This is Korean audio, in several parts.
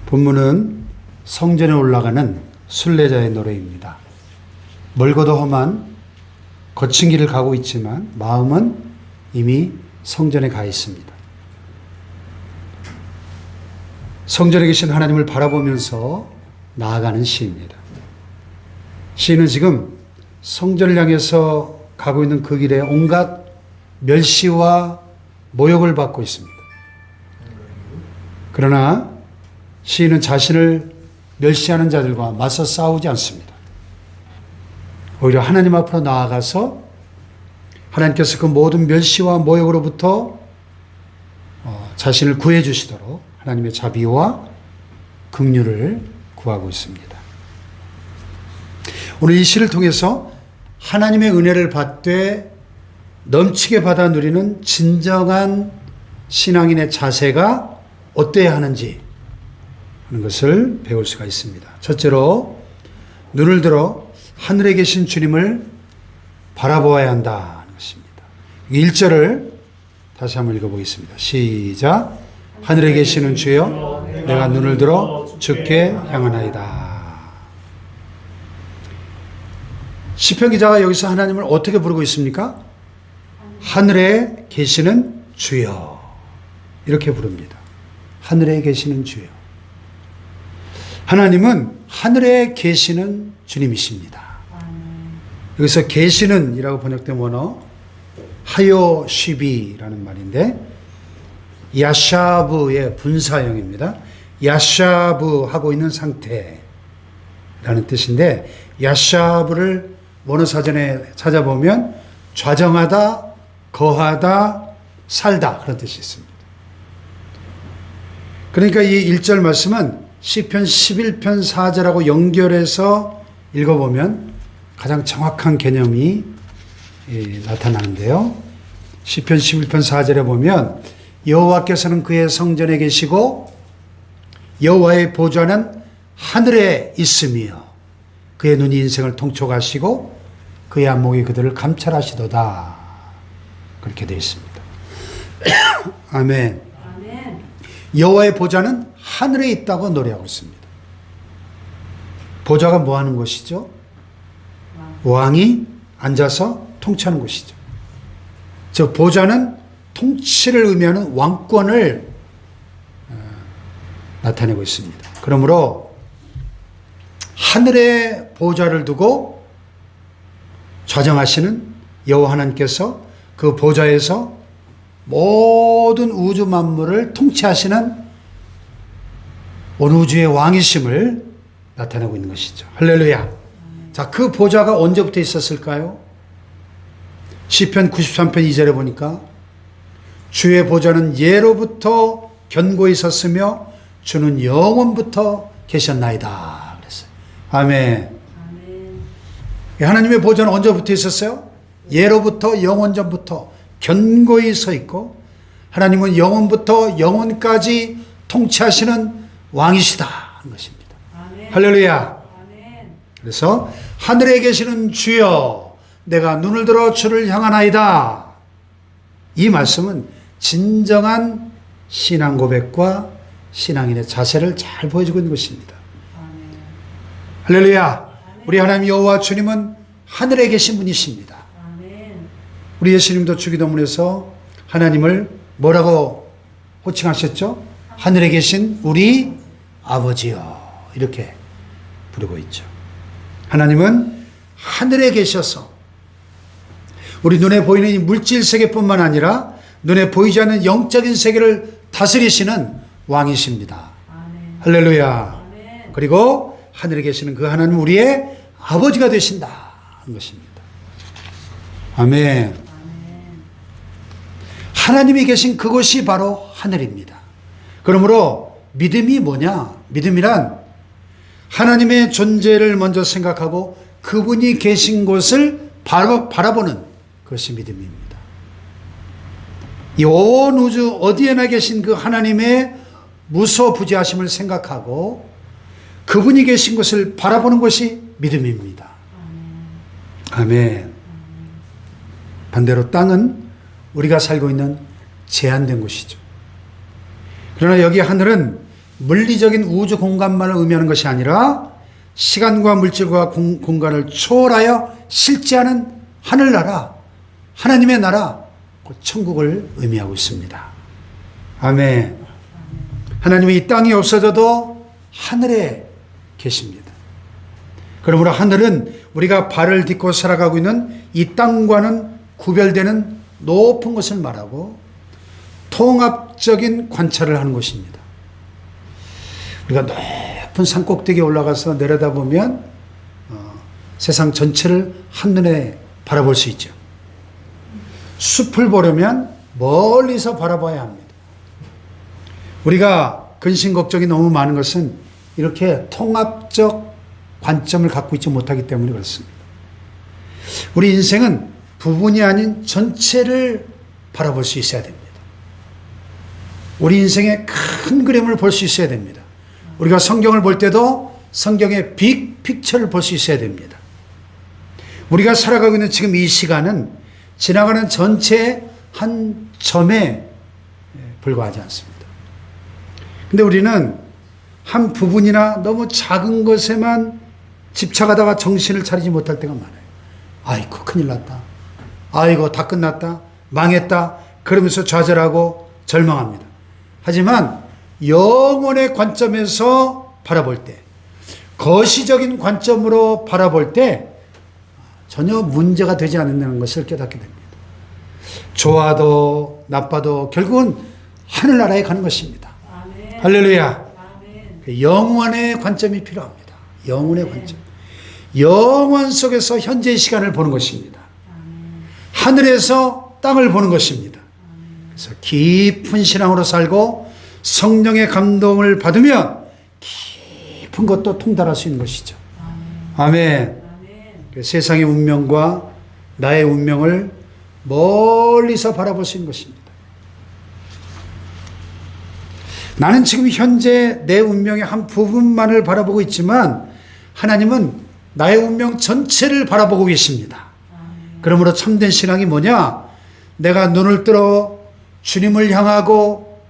본문은 성전에 올라가는 순례자의 노래입니다. 멀고도 험한 거친 길을 가고 있지만 마음은 이미 성전에 가 있습니다. 성전에 계신 하나님을 바라보면서 나아가는 시입니다. 시인은 지금 성전을 향해서 가고 있는 그 길에 온갖 멸시와 모욕을 받고 있습니다. 그러나 시인은 자신을 멸시하는 자들과 맞서 싸우지 않습니다. 오히려 하나님 앞으로 나아가서 하나님께서 그 모든 멸시와 모욕으로부터 자신을 구해 주시도록 하나님의 자비와 긍휼을 구하고 있습니다. 오늘 이 시를 통해서 하나님의 은혜를 받되 넘치게 받아 누리는 진정한 신앙인의 자세가 어때야 하는지 하는 것을 배울 수가 있습니다. 첫째로 눈을 들어 하늘에 계신 주님을 바라보아야 한다는 것입니다. 1절을 다시 한번 읽어보겠습니다. 시작. 하늘에 계시는 주여 내가 눈을 들어 주께 향하나이다. 시편 기자가 여기서 하나님을 어떻게 부르고 있습니까? 하늘에 계시는 주여 이렇게 부릅니다. 하늘에 계시는 주여. 하나님은 하늘에 계시는 주님이십니다. 여기서 계시는 이라고 번역된 원어 하요시비라는 말인데 야샤브의 분사형입니다. 야샤브 하고 있는 상태라는 뜻인데 야샤브를 원어 사전에 찾아보면 좌정하다, 거하다, 살다 그런 뜻이 있습니다. 그러니까 이 1절 말씀은 시편 11편 4절하고 연결해서 읽어보면 가장 정확한 개념이 나타나는데요. 시편 11편 4절에 보면 여호와께서는 그의 성전에 계시고 여호와의 보좌는 하늘에 있으며 그의 눈이 인생을 통촉하시고 그의 안목이 그들을 감찰하시도다. 그렇게 되어 있습니다. 아멘. 아멘. 여호와의 보좌는 하늘에 있다고 노래하고 있습니다. 보좌가 뭐 하는 곳이죠? 왕이 앉아서 통치하는 곳이죠. 저 보좌는 통치를 의미하는 왕권을 나타내고 있습니다. 그러므로 하늘에 보좌를 두고 좌정하시는 여호와 하나님께서 그 보좌에서 모든 우주 만물을 통치하시는 온 우주의 왕이심을 나타내고 있는 것이죠. 할렐루야. 자, 그 보좌가 언제부터 있었을까요? 시편 93편 2절에 보니까 주의 보좌는 예로부터 견고히 섰으며 주는 영원부터 계셨나이다 그랬어요. 아멘. 아멘. 하나님의 보좌는 언제부터 있었어요? 예로부터 영원전부터 견고히 서 있고 하나님은 영원부터 영원까지 통치하시는 왕이시다 하는 것입니다. 아멘. 할렐루야. 아멘. 그래서 하늘에 계시는 주여 내가 눈을 들어 주를 향하나이다. 이 말씀은 진정한 신앙 고백과 신앙인의 자세를 잘 보여주고 있는 것입니다. 아멘. 할렐루야. 우리 하나님 여호와 주님은 하늘에 계신 분이십니다. 아멘. 우리 예수님도 주기도문에서 하나님을 뭐라고 호칭하셨죠? 하늘에 계신 우리 아버지여 이렇게 부르고 있죠. 하나님은 하늘에 계셔서 우리 눈에 보이는 이 물질 세계뿐만 아니라 눈에 보이지 않는 영적인 세계를 다스리시는 왕이십니다. 아멘. 할렐루야. 아멘. 그리고 하늘에 계시는 그 하나님 우리의 아버지가 되신다 하는 것입니다. 아멘. 아멘. 하나님이 계신 그곳이 바로 하늘입니다. 그러므로 믿음이 뭐냐? 믿음이란 하나님의 존재를 먼저 생각하고 그분이 계신 곳을 바라보는 그것이 믿음입니다. 이 온 우주 어디에나 계신 그 하나님의 무소부지하심을 생각하고 그분이 계신 곳을 바라보는 것이 믿음입니다. 아멘. 반대로 땅은 우리가 살고 있는 제한된 곳이죠. 그러나 여기 하늘은 물리적인 우주 공간만을 의미하는 것이 아니라 시간과 물질과 공간을 초월하여 실제하는 하늘나라, 하나님의 나라, 곧 천국을 의미하고 있습니다. 아멘. 하나님이 이 땅이 없어져도 하늘에 계십니다. 그러므로 하늘은 우리가 발을 딛고 살아가고 있는 이 땅과는 구별되는 높은 것을 말하고 통합적인 관찰을 하는 것입니다. 우리가 높은 산 꼭대기에 올라가서 내려다보면 세상 전체를 한눈에 바라볼 수 있죠. 숲을 보려면 멀리서 바라봐야 합니다. 우리가 근심 걱정이 너무 많은 것은 이렇게 통합적 관점을 갖고 있지 못하기 때문에 그렇습니다. 우리 인생은 부분이 아닌 전체를 바라볼 수 있어야 됩니다. 우리 인생의 큰 그림을 볼 수 있어야 됩니다. 우리가 성경을 볼 때도 성경의 빅 픽처를 볼 수 있어야 됩니다. 우리가 살아가고 있는 지금 이 시간은 지나가는 전체의 한 점에 불과하지 않습니다. 근데 우리는 한 부분이나 너무 작은 것에만 집착하다가 정신을 차리지 못할 때가 많아요. 아이고 큰일 났다. 아이고 다 끝났다. 망했다. 그러면서 좌절하고 절망합니다. 하지만 영혼의 관점에서 바라볼 때, 거시적인 관점으로 바라볼 때 전혀 문제가 되지 않는다는 것을 깨닫게 됩니다. 좋아도 나빠도 결국은 하늘나라에 가는 것입니다. 아멘. 할렐루야. 아멘. 영원의 관점이 필요합니다. 영혼의 관점. 영원 속에서 현재의 시간을 보는 것입니다. 하늘에서 땅을 보는 것입니다. 그래서 깊은 신앙으로 살고 성령의 감동을 받으면 깊은 것도 통달할 수 있는 것이죠. 아멘. 세상의 운명과 나의 운명을 멀리서 바라볼 수 있는 것입니다. 나는 지금 현재 내 운명의 한 부분만을 바라보고 있지만 하나님은 나의 운명 전체를 바라보고 계십니다. 그러므로 참된 신앙이 뭐냐? 내가 눈을 뜨러 주님을 향하고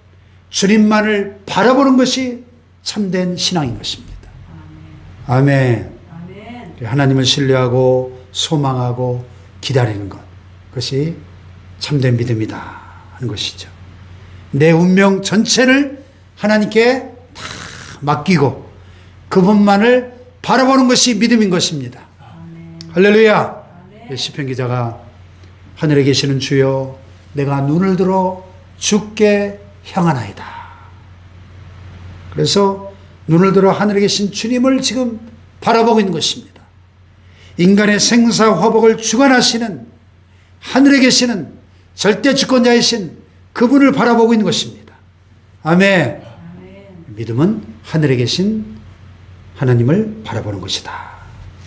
주님만을 바라보는 것이 참된 신앙인 것입니다. 아멘. 하나님을 신뢰하고 소망하고 기다리는 것, 그것이 참된 믿음이다 하는 것이죠. 내 운명 전체를 하나님께 다 맡기고 그분만을 바라보는 것이 믿음인 것입니다. 할렐루야. 시편 기자가 하늘에 계시는 주여 내가 눈을 들어 주께 향하나이다. 그래서 눈을 들어 하늘에 계신 주님을 지금 바라보고 있는 것입니다. 인간의 생사 화복을 주관하시는 하늘에 계시는 절대 주권자이신 그분을 바라보고 있는 것입니다. 아멘. 믿음은 하늘에 계신 하나님을 바라보는 것이다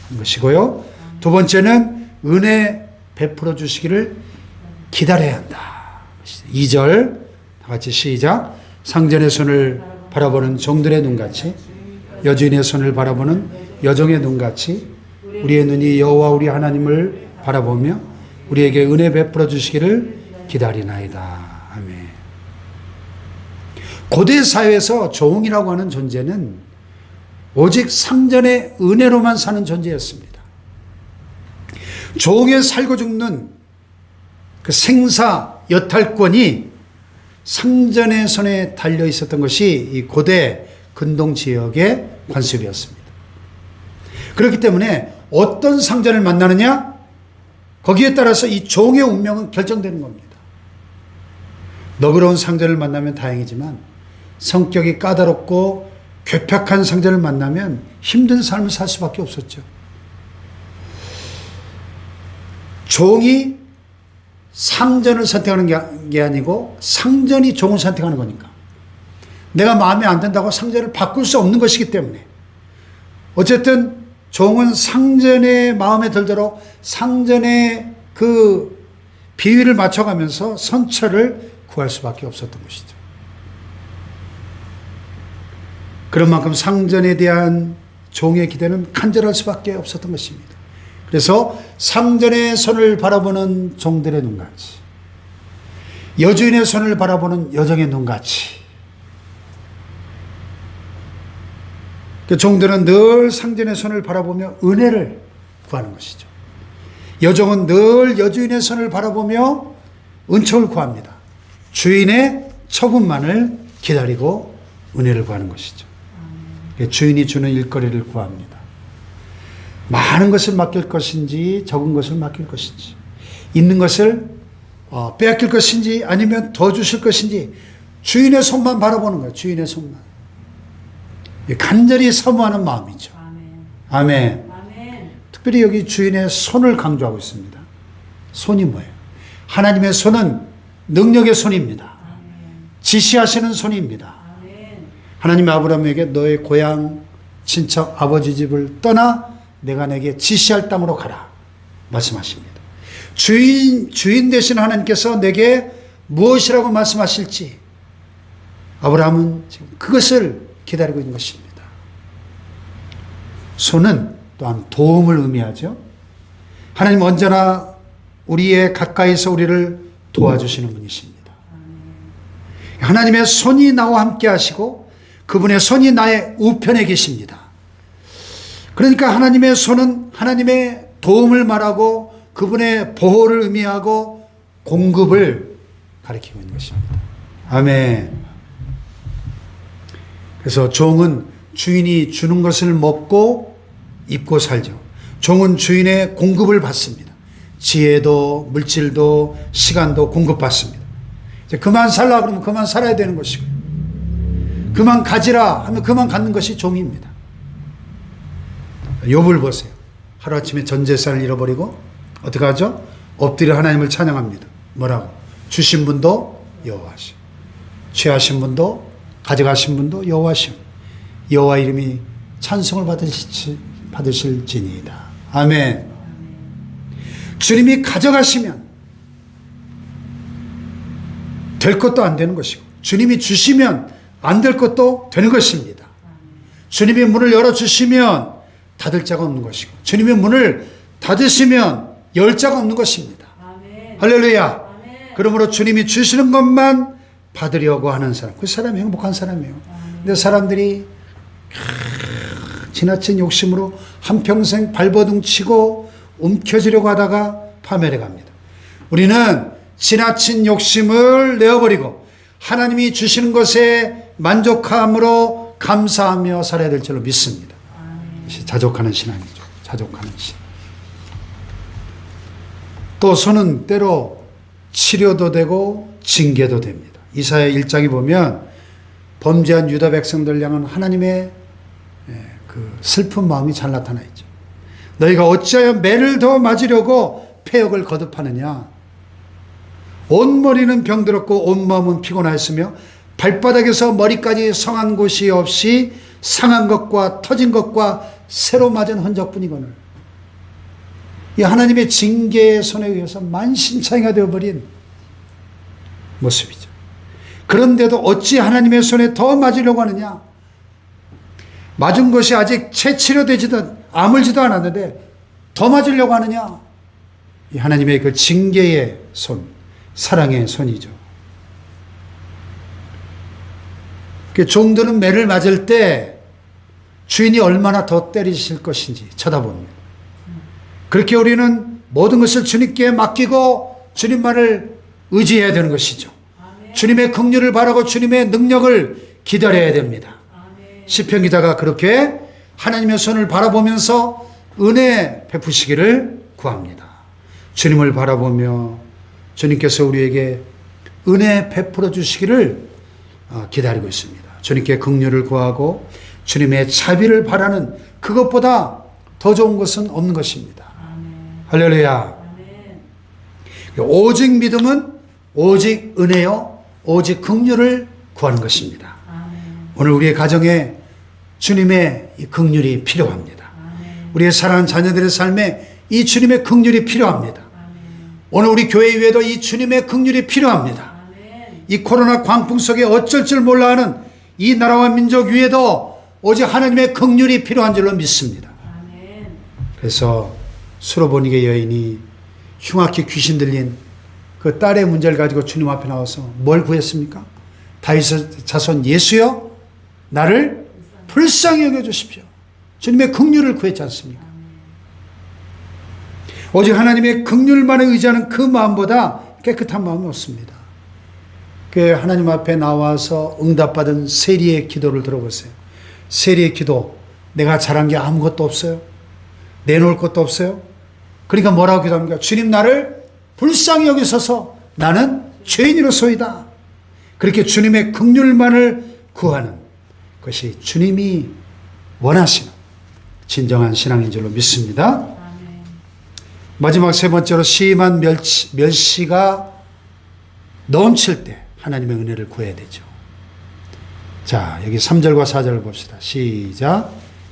하는 것이고요. 두 번째는 은혜 베풀어 주시기를 기다려야 한다. 2절 다 같이 시작. 상전의 손을 바라보는 종들의 눈같이 여주인의 손을 바라보는 여종의 눈같이 우리의 눈이 여호와 우리 하나님을 바라보며 우리에게 은혜 베풀어 주시기를 기다리나이다. 아멘. 고대 사회에서 종이라고 하는 존재는 오직 상전의 은혜로만 사는 존재였습니다. 종의 살고 죽는 그 생사 여탈권이 상전의 손에 달려 있었던 것이 이 고대 근동 지역의 관습이었습니다. 그렇기 때문에 어떤 상전을 만나느냐? 거기에 따라서 이 종의 운명은 결정되는 겁니다. 너그러운 상전을 만나면 다행이지만 성격이 까다롭고 괴팍한 상전을 만나면 힘든 삶을 살 수밖에 없었죠. 종이 상전을 선택하는 게 아니고 상전이 종을 선택하는 거니까. 내가 마음에 안 든다고 상전을 바꿀 수 없는 것이기 때문에 어쨌든 종은 상전의 마음에 들도록 상전의 그 비위를 맞춰가면서 선처를 구할 수밖에 없었던 것이죠. 그런 만큼 상전에 대한 종의 기대는 간절할 수밖에 없었던 것입니다. 그래서 상전의 손을 바라보는 종들의 눈같이 여주인의 손을 바라보는 여종의 눈같이 그 종들은 늘 상전의 손을 바라보며 은혜를 구하는 것이죠. 여종은 늘 여주인의 손을 바라보며 은총을 구합니다. 주인의 처분만을 기다리고 은혜를 구하는 것이죠. 주인이 주는 일거리를 구합니다. 많은 것을 맡길 것인지 적은 것을 맡길 것인지, 있는 것을 빼앗길 것인지 아니면 더 주실 것인지 주인의 손만 바라보는 거예요. 주인의 손만. 간절히 사모하는 마음이죠. 아멘. 아멘. 특별히 여기 주인의 손을 강조하고 있습니다. 손이 뭐예요? 하나님의 손은 능력의 손입니다. 지시하시는 손입니다. 하나님이 아브라함에게 너의 고향, 친척, 아버지 집을 떠나 내가 내게 지시할 땅으로 가라 말씀하십니다. 주인 되신 하나님께서 내게 무엇이라고 말씀하실지 아브라함은 지금 그것을 기다리고 있는 것입니다. 손은 또한 도움을 의미하죠. 하나님 언제나 우리의 가까이서 우리를 도와주시는 분이십니다. 하나님의 손이 나와 함께 하시고 그분의 손이 나의 우편에 계십니다. 그러니까 하나님의 손은 하나님의 도움을 말하고 그분의 보호를 의미하고 공급을 가리키고 있는 것입니다. 아멘. 그래서 종은 주인이 주는 것을 먹고 입고 살죠. 종은 주인의 공급을 받습니다. 지혜도 물질도 시간도 공급받습니다. 이제 그만 살라 그러면 그만 살아야 되는 것이고, 그만 가지라 하면 그만 갖는 것이 종입니다. 욥을 보세요. 하루아침에 전 재산을 잃어버리고 어떻게 하죠? 엎드려 하나님을 찬양합니다. 뭐라고? 주신 분도 여호와시오, 취하신 분도 가져가신 분도 여호와시오, 여호와 이름이 찬송을 받으실지니이다. 아멘. 주님이 가져가시면 될 것도 안 되는 것이고, 주님이 주시면 안 될 것도 되는 것입니다. 주님이 문을 열어주시면 닫을 자가 없는 것이고, 주님이 문을 닫으시면 열 자가 없는 것입니다. 아멘. 할렐루야. 아멘. 그러므로 주님이 주시는 것만 받으려고 하는 사람, 그 사람이 행복한 사람이에요. 근데 사람들이 지나친 욕심으로 한평생 발버둥 치고 움켜쥐려고 하다가 파멸해 갑니다. 우리는 지나친 욕심을 내어버리고 하나님이 주시는 것에 만족함으로 감사하며 살아야 될 줄로 믿습니다. 이것이 자족하는 신앙이죠. 자족하는 신앙. 또 손은 때로 치료도 되고 징계도 됩니다. 이사야 1장에 보면 범죄한 유다 백성들 향한 하나님의 그 슬픈 마음이 잘 나타나 있죠. 너희가 어찌하여 매를 더 맞으려고 폐역을 거듭하느냐. 온 머리는 병들었고 온 마음은 피곤하였으며 발바닥에서 머리까지 성한 곳이 없이 상한 것과 터진 것과 새로 맞은 흔적뿐이거늘. 이 하나님의 징계의 손에 의해서 만신창이가 되어버린 모습이죠. 그런데도 어찌 하나님의 손에 더 맞으려고 하느냐. 맞은 것이 아직 채 치료되지도 아물지도 않았는데 더 맞으려고 하느냐. 이 하나님의 그 징계의 손, 사랑의 손이죠. 종들은 매를 맞을 때 주인이 얼마나 더 때리실 것인지 쳐다봅니다. 그렇게 우리는 모든 것을 주님께 맡기고 주님만을 의지해야 되는 것이죠. 아멘. 주님의 긍휼을 바라고 주님의 능력을 기다려야 됩니다. 아멘. 시편 기자가 그렇게 하나님의 손을 바라보면서 은혜 베푸시기를 구합니다. 주님을 바라보며 주님께서 우리에게 은혜 베풀어 주시기를 기다리고 있습니다. 주님께 긍휼을 구하고 주님의 자비를 바라는 그것보다 더 좋은 것은 없는 것입니다. 아멘. 할렐루야. 아멘. 오직 믿음은 오직 은혜요 오직 긍휼을 구하는 것입니다. 아멘. 오늘 우리의 가정에 주님의 이 긍휼이 필요합니다. 아멘. 우리의 사랑하는 자녀들의 삶에 이 주님의 긍휼이 필요합니다. 아멘. 오늘 우리 교회 위에도 이 주님의 긍휼이 필요합니다. 아멘. 이 코로나 광풍 속에 어쩔 줄 몰라 하는 이 나라와 민족 위에도 오직 하나님의 긍휼이 필요한 줄로 믿습니다. 아멘. 그래서 수로보니게 여인이 흉악히 귀신 들린 그 딸의 문제를 가지고 주님 앞에 나와서 뭘 구했습니까? 다윗의 자손 예수여 나를 불쌍히 여겨주십시오. 주님의 긍휼을 구했지 않습니까? 오직 하나님의 긍휼만을 의지하는 그 마음보다 깨끗한 마음이 없습니다. 그 하나님 앞에 나와서 응답받은 세리의 기도를 들어보세요. 세리의 기도, 내가 잘한 게 아무것도 없어요. 내놓을 것도 없어요. 그러니까 뭐라고 기도합니까? 주님, 나를 불쌍히 여기소서. 나는 죄인이로소이다. 그렇게 주님의 긍휼만을 구하는 것이 주님이 원하시는 진정한 신앙인 줄로 믿습니다. 아멘. 마지막 세 번째로 심한 멸시가 넘칠 때 하나님의 은혜를 구해야 되죠. 자, 여기 3절과 4절을 봅시다. 시작.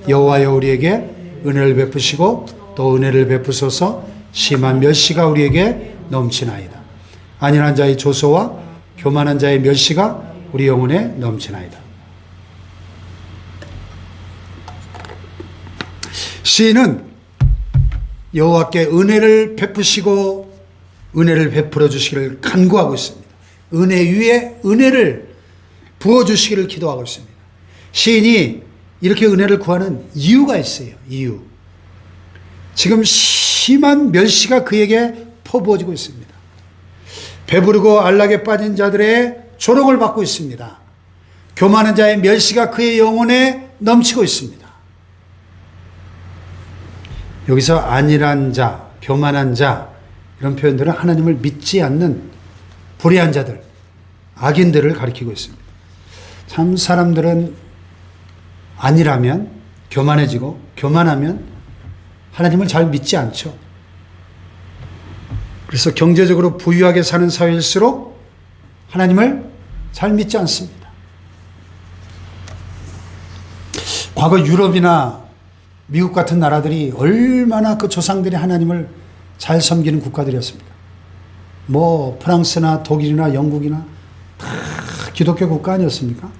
여호와여 우리에게 은혜를 베푸시고 또 은혜를 베푸소서. 심한 멸시가 우리에게 넘치나이다. 안일한 자의 조소와 교만한 자의 멸시가 우리 영혼에 넘치나이다. 시인은 여호와께 은혜를 베푸시고 은혜를 베풀어 주시기를 간구하고 있습니다. 은혜 위에 은혜를 부어주시기를 기도하고 있습니다. 시인이 이렇게 은혜를 구하는 이유가 있어요. 이유. 지금 심한 멸시가 그에게 퍼부어지고 있습니다. 배부르고 안락에 빠진 자들의 조롱을 받고 있습니다. 교만한 자의 멸시가 그의 영혼에 넘치고 있습니다. 여기서 안일한 자, 교만한 자 이런 표현들은 하나님을 믿지 않는 불의한 자들, 악인들을 가리키고 있습니다. 참 사람들은 안일하면 교만해지고 교만하면 하나님을 잘 믿지 않죠. 그래서 경제적으로 부유하게 사는 사회일수록 하나님을 잘 믿지 않습니다. 과거 유럽이나 미국 같은 나라들이 얼마나 그 조상들이 하나님을 잘 섬기는 국가들이었습니까? 뭐 프랑스나 독일이나 영국이나 다 기독교 국가 아니었습니까?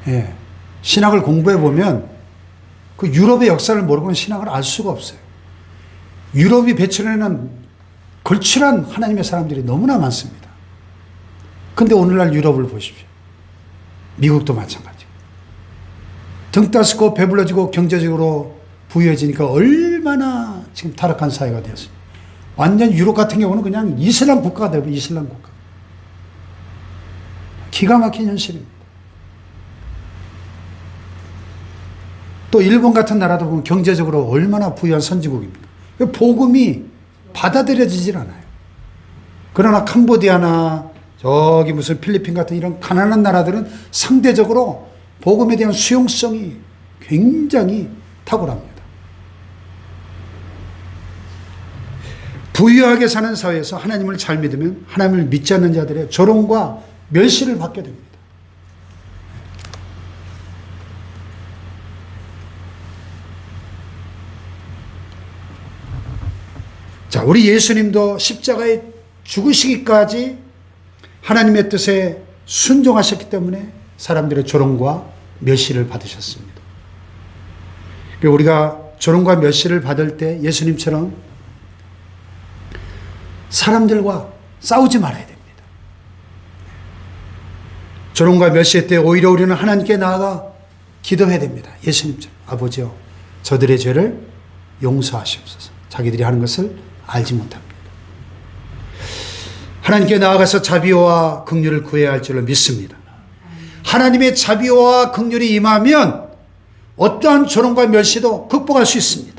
예. 신학을 공부해 보면 그 유럽의 역사를 모르고는 신학을 알 수가 없어요. 유럽이 배출해낸 걸출한 하나님의 사람들이 너무나 많습니다. 근데 오늘날 유럽을 보십시오. 미국도 마찬가지. 등 따스고 배불러지고 경제적으로 부유해지니까 얼마나 지금 타락한 사회가 되었습니다. 완전 유럽 같은 경우는 그냥 이슬람 국가가 되고 이슬람 국가. 기가 막힌 현실입니다. 또 일본 같은 나라도 보면 경제적으로 얼마나 부유한 선진국입니까? 복음이 받아들여지질 않아요. 그러나 캄보디아나 저기 무슨 필리핀 같은 이런 가난한 나라들은 상대적으로 복음에 대한 수용성이 굉장히 탁월합니다. 부유하게 사는 사회에서 하나님을 잘 믿으면 하나님을 믿지 않는 자들의 조롱과 멸시를 받게 됩니다. 자, 우리 예수님도 십자가에 죽으시기까지 하나님의 뜻에 순종하셨기 때문에 사람들의 조롱과 멸시를 받으셨습니다. 우리가 조롱과 멸시를 받을 때 예수님처럼 사람들과 싸우지 말아야 됩니다. 조롱과 멸시할 때 오히려 우리는 하나님께 나아가 기도해야 됩니다. 예수님처럼 아버지요, 저들의 죄를 용서하시옵소서. 자기들이 하는 것을 알지 못합니다. 하나님께 나아가서 자비와 긍휼을 구해야 할 줄로 믿습니다. 하나님의 자비와 긍휼이 임하면 어떠한 조롱과 멸시도 극복할 수 있습니다.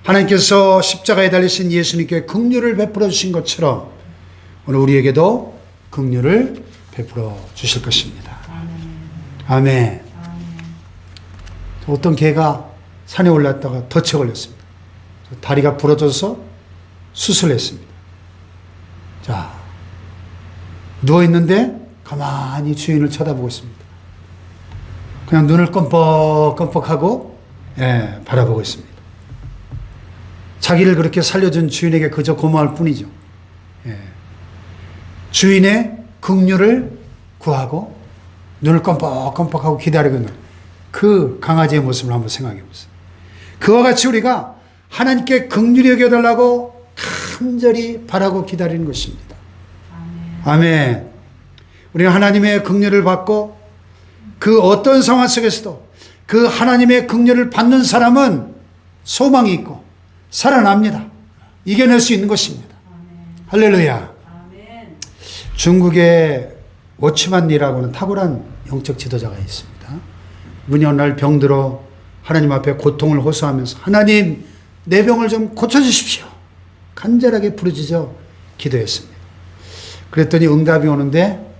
하나님께서 십자가에 달리신 예수님께 긍휼을 베풀어 주신 것처럼 오늘 우리에게도 긍휼을 베풀어 주실 것입니다. 아멘. 어떤 개가 산에 올랐다가 덫에 걸렸습니다. 다리가 부러져서 수술했습니다. 자, 누워있는데 가만히 주인을 쳐다보고 있습니다. 그냥 눈을 껌뻑껌뻑하고 바라보고 있습니다. 자기를 그렇게 살려준 주인에게 그저 고마울 뿐이죠. 주인의 긍휼을 구하고 눈을 껌뻑껌뻑하고 기다리고 있는 그 강아지의 모습을 한번 생각해 보세요. 그와 같이 우리가 하나님께 긍휼히 여겨달라고 간절히 바라고 기다리는 것입니다. 아멘. 우리는 하나님의 긍휼을 받고 그 어떤 상황 속에서도 그 하나님의 긍휼을 받는 사람은 소망이 있고 살아납니다. 이겨낼 수 있는 것입니다. 할렐루야. 아멘. 중국에 워치만리라고 하는 탁월한 영적 지도자가 있습니다. 이분이 어느 날 병들어 하나님 앞에 고통을 호소하면서 하나님 내 병을 좀 고쳐주십시오. 간절하게 부르짖어 기도했습니다. 그랬더니 응답이 오는데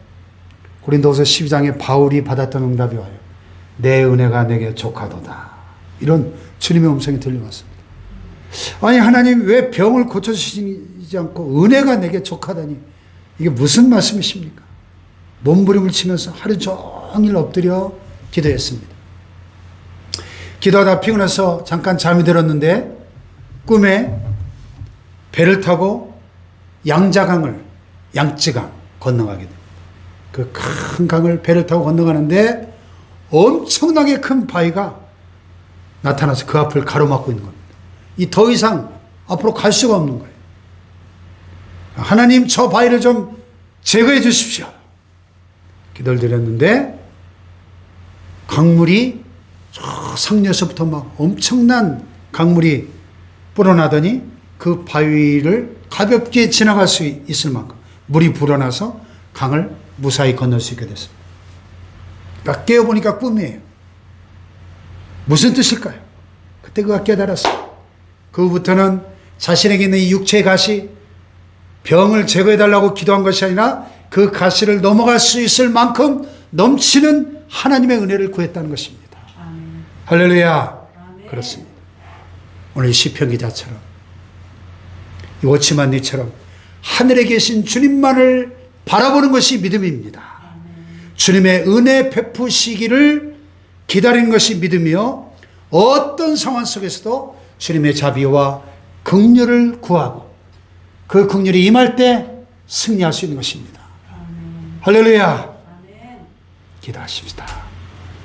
고린도후서 12장에 바울이 받았던 응답이 와요. 내 은혜가 내게 족하도다. 이런 주님의 음성이 들려왔습니다. 아니 하나님 왜 병을 고쳐주시지 않고 은혜가 내게 족하다니 이게 무슨 말씀이십니까? 몸부림을 치면서 하루 종일 엎드려 기도했습니다. 기도하다 피곤해서 잠깐 잠이 들었는데 꿈에 배를 타고 양쯔강 건너가게 됩니다. 그 큰 강을 배를 타고 건너가는데 엄청나게 큰 바위가 나타나서 그 앞을 가로막고 있는 겁니다. 이 더 이상 앞으로 갈 수가 없는 거예요. 하나님 저 바위를 좀 제거해 주십시오. 기도를 드렸는데 강물이 저 상류에서부터 막 엄청난 강물이 불어나더니 그 바위를 가볍게 지나갈 수 있을 만큼 물이 불어나서 강을 무사히 건널 수 있게 됐습니다. 그러니까 깨어보니까 꿈이에요. 무슨 뜻일까요? 그때 그가 깨달았어요. 그 후부터는 자신에게 있는 이 육체의 가시, 병을 제거해달라고 기도한 것이 아니라 그 가시를 넘어갈 수 있을 만큼 넘치는 하나님의 은혜를 구했다는 것입니다. 아멘. 할렐루야. 아멘. 그렇습니다. 오늘 시편 기자처럼 이 워치만리처럼 하늘에 계신 주님만을 바라보는 것이 믿음입니다. 주님의 은혜 베푸시기를 기다리는 것이 믿음이요 어떤 상황 속에서도 주님의 자비와 긍휼을 구하고 그 긍휼이 임할 때 승리할 수 있는 것입니다. 할렐루야. 아멘. 기도하십시다.